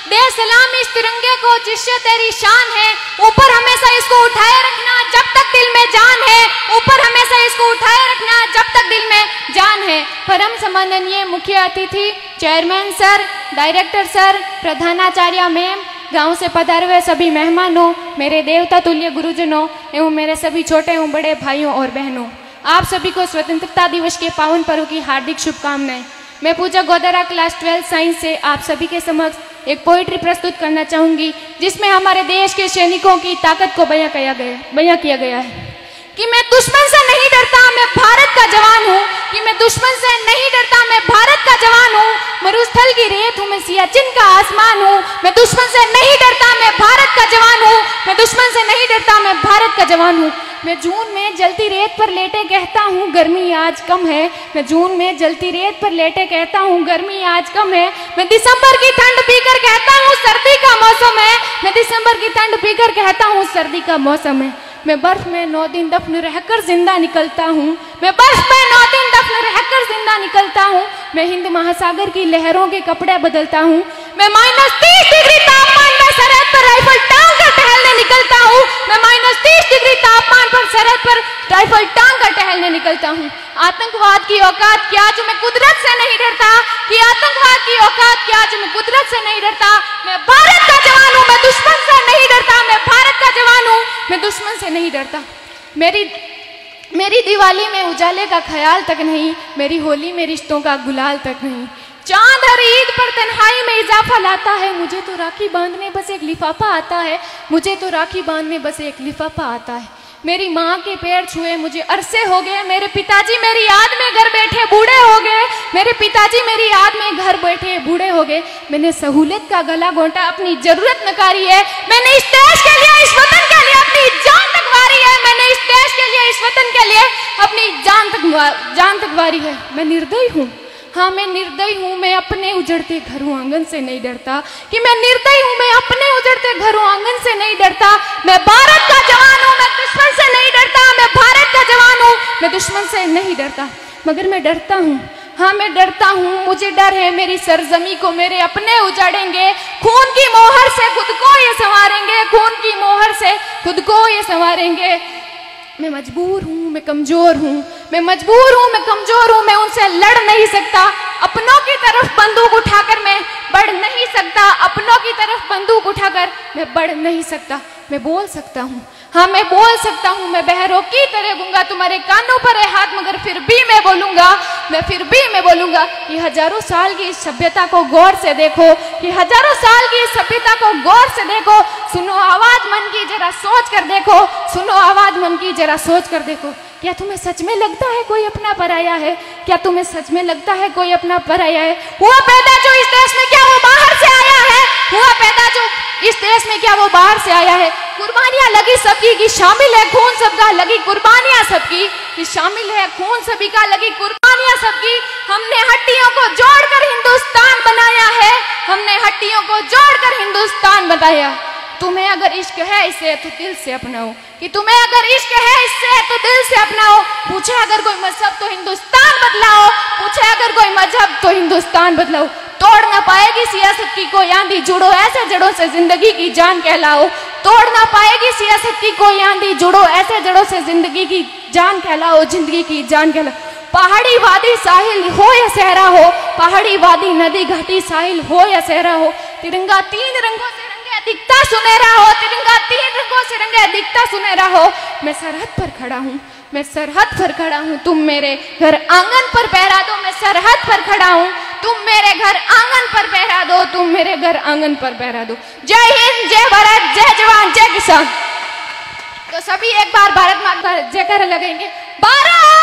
दे सलाम इस तिरंगे को जिससे तेरी शान है, ऊपर हमेशा इसको उठाए रखना जब तक दिल में जान है, ऊपर हमेशा इसको उठाए रखना जब तक दिल में जान है। परम सम्माननीय मुख्य अतिथि चेयरमैन सर, डायरेक्टर सर, प्रधानाचार्य मैम, गांव से पधारे हुए सभी मेहमानों, मेरे देवता तुल्य गुरुजनों एवं मेरे सभी छोटे एवं बड़े भाइयों और बहनों, आप सभी को स्वतंत्रता दिवस के पावन पर्व की हार्दिक शुभकामनाएं। मैं पूजा गोदरा क्लास 12 साइंस से आप सभी के समक्ष एक पोइट्री प्रस्तुत करना चाहूंगी, जिसमें हमारे देश के सैनिकों की ताकत को बयां किया गया है कि मैं दुश्मन से नहीं डरता, मैं भारत का जवान हूँ, कि मैं दुश्मन से नहीं डरता, मैं भारत का जवान हूँ, मरुस्थल की रेत हूँ, मैं सियाचिन का आसमान हूँ, मैं दुश्मन से नहीं डरता, मैं भारत का जवान हूँ, मैं दुश्मन से नहीं डरता, मैं भारत का जवान हूँ। मैं जून में जलती रेत पर लेटे कहता हूँ गर्मी आज कम है, मैं जून में जलती रेत पर लेटे कहता हूँ गर्मी आज कम है, मैं दिसंबर की ठंड पीकर कहता हूँ सर्दी का मौसम है, मैं दिसंबर की ठंड पीकर कहता हूँ सर्दी का मौसम है। मैं बर्फ में 9 दिन दफन रहकर जिंदा निकलता हूँ, मैं बर्फ में 9 दिन दफन रहकर जिंदा निकलता हूँ, मैं हिंद महासागर की लहरों के कपड़े बदलता हूँ, मैं -30 डिग्री तापमान में सरहद पर राइफल टांग कर टहलने निकलता हूँ, मैं -30 डिग्री तापमान पर सरहद पर राइफल टांग कर टहलने निकलता हूँ। आतंकवाद की औकात क्या जो मैं कुदरत से नहीं डरता, कि आतंकवाद की औकात क्या जो मैं कुदरत से नहीं डरता, मैं भारत का जवान हूँ, मैं दुश्मन से नहीं डरता, मैं भारत का जवान हूँ, मैं दुश्मन से नहीं डरता। मेरी दिवाली में उजाले का ख्याल तक नहीं, मेरी होली में रिश्तों का गुलाल तक नहीं, चांद हर ईद पर तन्हाई में इजाफा लाता है, मुझे तो राखी बांधने बस एक लिफाफा आता है, मुझे तो राखी बांधने बस एक लिफाफा आता है। मेरी माँ के पैर छुए मुझे अरसे हो गए, मेरे पिताजी मेरी याद में घर बैठे बूढ़े हो गए, मेरे पिताजी मेरी याद में घर बैठे बूढ़े हो गए। मैंने सहूलियत का गला घोंटा, अपनी जरूरत नकारी है, मैंने इस देश के लिए इस वतन के लिए अपनी जान तक वारी है, मैंने इस देश के लिए इस वतन के लिए अपनी जान तक वारी है। मैं निर्दयी हूँ, हाँ मैं निर्दयी हूँ, मैं अपने उजड़ते घरों आंगन से नहीं डरता, कि मैं निर्दयी हूँ, मैं अपने उजड़ते घरों आंगन से नहीं डरता, मैं भारत का जवान हूँ, मैं दुश्मन से नहीं डरता, मैं भारत का जवान हूँ, मैं दुश्मन से नहीं डरता। मगर मैं डरता हूँ, हाँ मैं डरता हूँ, मुझे डर है मेरी सरजमी को मेरे अपने उजाड़ेंगे, खून की मोहर से खुद को ये संवारेंगे, खून की मोहर से खुद को ये संवारेंगे। मैं मजबूर हूँ, मैं कमजोर हूँ, मैं मजबूर हूँ, मैं कमजोर हूँ, मैं उनसे लड़ नहीं सकता, अपनों की तरफ बंदूक उठाकर मैं बढ़ नहीं सकता, अपनों की तरफ बंदूक उठाकर मैं बढ़ नहीं सकता। मैं बोल सकता हूँ, हाँ मैं बोल सकता हूँ, मैं बहरों की तरह गूंगा, तुम्हारे कानों पर है हाथ मगर फिर भी मैं बोलूंगा, मैं बोलूंगा कि हजारों साल की इस सभ्यता को गौर से देखो, कि हजारों साल की इस सभ्यता को गौर से देखो, सुनो आवाज मन की जरा सोच कर देखो, सुनो आवाज मन की जरा सोच कर देखो। क्या तुम्हें सच में लगता है कोई अपना पराया है, क्या तुम्हें सच में लगता है कोई अपना पराया है? हुआ पैदा जो इस देश में क्या वो बाहर से आया है, हुआ पैदा जो इस देश में क्या वो बाहर से आया है? कुर्बानियां लगी सबकी कि शामिल है खून सबका, लगी कुर्बानियां सबकी कि शामिल है खून सभी का, लगी कुर्बानियां सबकी। हमने हड्डियों को जोड़कर हिंदुस्तान बनाया है, हमने हड्डियों को जोड़कर हिंदुस्तान बनाया। तुम्हें अगर इश्क है इससे तो दिल से अपनाओ, कि तुम्हें अगर इश्क है इससे तो दिल से अपनाओ। पूछे अगर कोई मजहब तो हिंदुस्तान बदलाओ, पूछे अगर कोई मजहब तो हिंदुस्तान बदलाओ। तोड़ ना पाएगी सियासत की कोई आंधी, जुड़ो ऐसे जड़ों से जिंदगी की जान कहलाओ। तोड़ ना पाएगी सियासत की कोई आंधी, जुड़ो ऐसे जड़ों से जिंदगी की जान कहलाओ, जिंदगी की जान कहलाओ। पहाड़ी वादी साहिल हो या सहरा हो, पहाड़ी वादी नदी घाटी साहिल हो या सहरा हो, तिरंगा 3 रंगों से रंगे दिखता सुनहरा हो, तिरंगा 3 रंगों से रंगे दिखता सुनहरा हो। मैं सरहद पर खड़ा हूँ, मैं सरहद पर खड़ा हूँ, तुम मेरे घर आंगन पर पहरा दो। मैं सरहद पर खड़ा हूँ, तुम मेरे घर आंगन पर पहरा दो, तुम मेरे घर आंगन पर पहरा दो। जय हिंद, जय भारत, जय जवान, जय किसान। तो सभी एक बार भारत माता का जयकारा लगाएंगे। भारत